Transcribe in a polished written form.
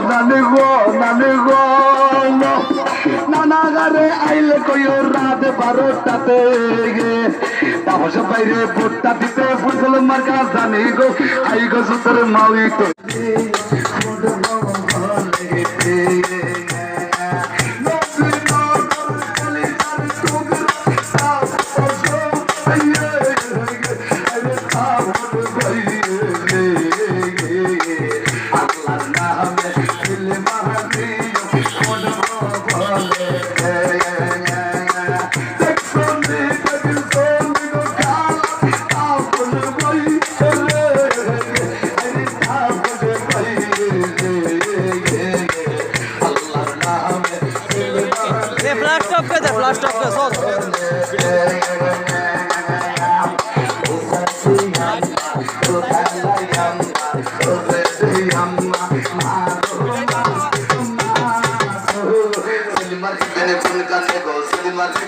নানি গো নানা গারে আইলে কইও রাত 12টাতে গে তাপস বাইরে ভোটটা দিতে ফুটবল মার্কা জানি গো আই গো সুতর মাউই তো Flash top ke sauce. Silmar